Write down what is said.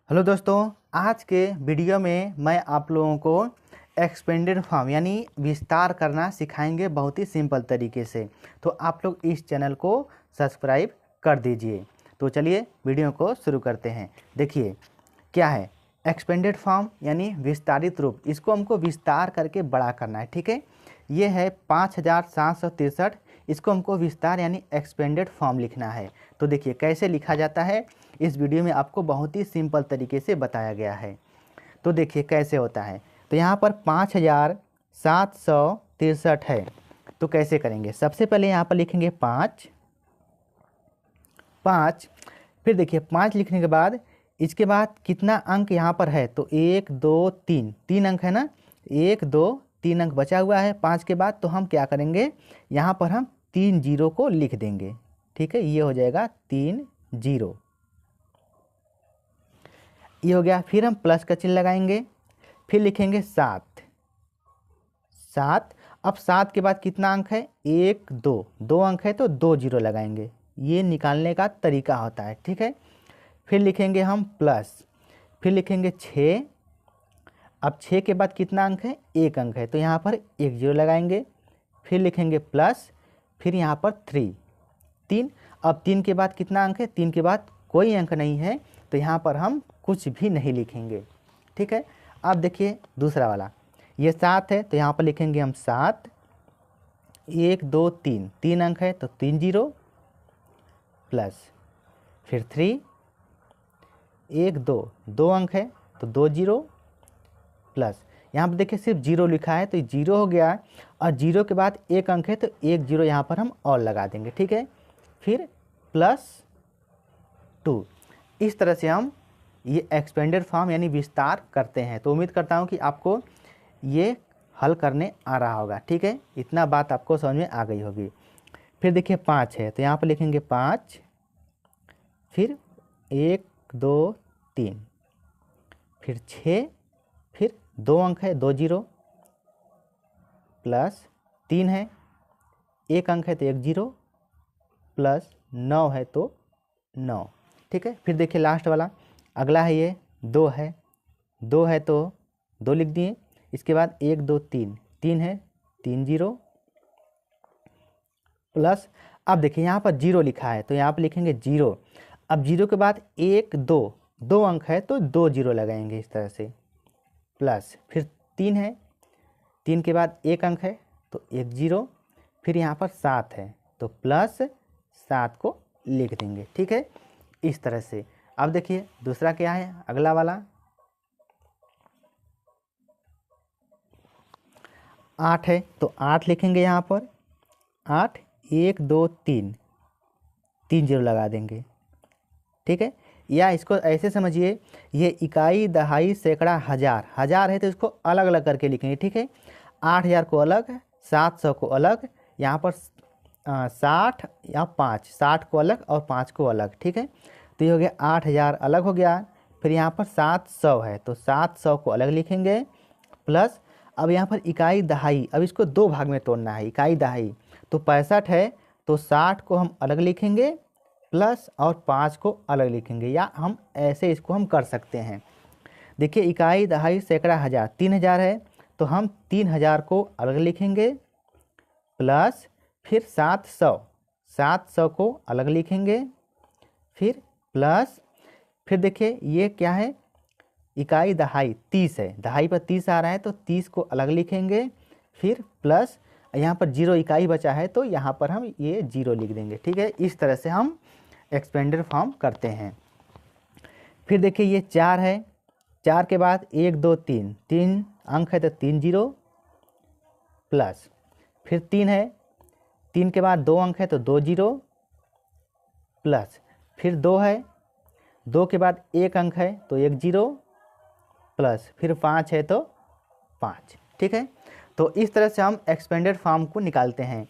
Hello दोस्तों, आज के वीडियो में मैं आप लोगों को एक्सपेंडेड फॉर्म यानी विस्तार करना सिखाएंगे बहुत ही सिंपल तरीके से। तो आप लोग इस चैनल को सब्सक्राइब कर दीजिए। तो चलिए वीडियो को शुरू करते हैं। देखिए क्या है एक्सपेंडेड फॉर्म यानी विस्तारित रूप। इसको हमको विस्तार करके बड़ा करना है, ठीक है। ये है 5763। इसको हमको विस्तार यानी एक्सपेंडेड फॉर्म लिखना है। तो देखिए कैसे लिखा जाता है, इस वीडियो में आपको बहुत ही सिंपल तरीके से बताया गया है। तो देखिए कैसे होता है। तो यहाँ पर 5763 है। तो कैसे करेंगे, सबसे पहले यहाँ पर लिखेंगे 5। फिर देखिए 5 लिखने के बाद इसके बाद कितना अंक यहाँ पर है, तो 1 2 3 3 अंक है ना। 1 2 3 अंक बचा हुआ है 5 के बाद। तो हम क्या करेंगे, यहाँ पर हम 3 जीरो को लिख देंगे, ठीक है। ये हो जाएगा 3 जीरो, ये हो गया। फिर हम प्लस का चिन्ह लगाएंगे, फिर लिखेंगे 7। अब 7 के बाद कितना अंक है, 1 2 2 अंक है तो 2 जीरो लगाएंगे। ये निकालने का तरीका होता है, ठीक है। फिर लिखेंगे हम प्लस, फिर लिखेंगे 6। अब 6 के बाद कितना अंक है, 1 अंक है तो यहाँ पर 1 जीरो लगाएंगे। फिर लिखेंगे प्लस, फिर यहाँ पर 3। अब 3 के बाद कितना अंक है, 3 के बाद कोई अंक नहीं है तो यहाँ पर हम कुछ भी नहीं लिखेंगे, ठीक है। अब देखिए दूसरा वाला, ये 7 है तो यहाँ पर लिखेंगे हम 7। 1 2 3 3 अंक है तो 3 जीरो प्लस, फिर 3। 1 2 2 अंक है तो 2 जीरो प्लस। यहाँ पर देखिए सिर्फ जीरो लिखा है तो ये जीरो हो गया, और जीरो के बाद 1 अंक है तो 1 जीरो यहाँ पर हम और लगा देंगे, ठीक है। फिर प्लस 2। इस तरह से हम ये एक्सपेंडेड फॉर्म यानी विस्तार करते हैं। तो उम्मीद करता हूँ कि आपको ये हल करने आ रहा होगा, ठीक है। इतना बात आपको समझ में आ गई होगी। फिर देखिए 5 है तो यहाँ पर लिखेंगे 5। फिर 1 2 3, फिर 6, फिर 2 अंक है 2 जीरो प्लस 3 है, 1 अंक है तो 1 जीरो प्लस 9 है तो 9, ठीक है। फिर देखिए लास्ट वाला अगला है, ये 2 है। 2 है तो 2 लिख दिए। इसके बाद 1 2 3 3 है, 3 जीरो प्लस। अब देखिए यहाँ पर जीरो लिखा है तो यहाँ पर लिखेंगे जीरो। अब जीरो के बाद 1 2 2 अंक है तो 2 जीरो लगाएंगे इस तरह से प्लस। फिर 3 है, 3 के बाद 1 अंक है तो 1 जीरो। फिर यहाँ पर 7 है तो प्लस 7 को लिख देंगे, ठीक है, इस तरह से। अब देखिए दूसरा क्या है, अगला वाला 8 है तो 8 लिखेंगे यहाँ पर 8। 1 2 3 3 जीरो लगा देंगे, ठीक है। या इसको ऐसे समझिए, ये इकाई दहाई सैकड़ा हज़ार, हज़ार है तो इसको अलग अलग करके लिखेंगे, ठीक है। 8000 को अलग, 700 को अलग, यहाँ पर 60 या 5, 60 को अलग और 5 को अलग, ठीक है। तो ये हो गया 8000 अलग हो गया। फिर यहाँ पर 700 है तो 700 को अलग लिखेंगे प्लस। अब यहाँ पर इकाई दहाई, अब इसको दो भाग में तोड़ना है। इकाई दहाई तो 65 है तो 60 को हम अलग लिखेंगे प्लस और 5 को अलग लिखेंगे, या हम ऐसे इसको हम कर सकते हैं। देखिए इकाई दहाई सैकड़ा हज़ार 3000 है तो हम 3000 को अलग लिखेंगे प्लस। फिर 700 को अलग लिखेंगे, फिर प्लस। फिर देखिए ये क्या है, इकाई दहाई 30 है, दहाई पर 30 आ रहा है तो 30 को अलग लिखेंगे, फिर प्लस। यहाँ पर जीरो इकाई बचा है तो यहाँ पर हम ये जीरो लिख देंगे, ठीक है। इस तरह से हम एक्सपेंडेड फॉर्म करते हैं। फिर देखिए ये 4 है, 4 के बाद 1 2 3 3 अंक है तो 3 जीरो प्लस। फिर 3 है, 3 के बाद 2 अंक है तो 2 जीरो प्लस। फिर 2 है, 2 के बाद 1 अंक है तो 1 जीरो प्लस। फिर 5 है तो 5, ठीक है। तो इस तरह से हम एक्सपेंडेड फॉर्म को निकालते हैं।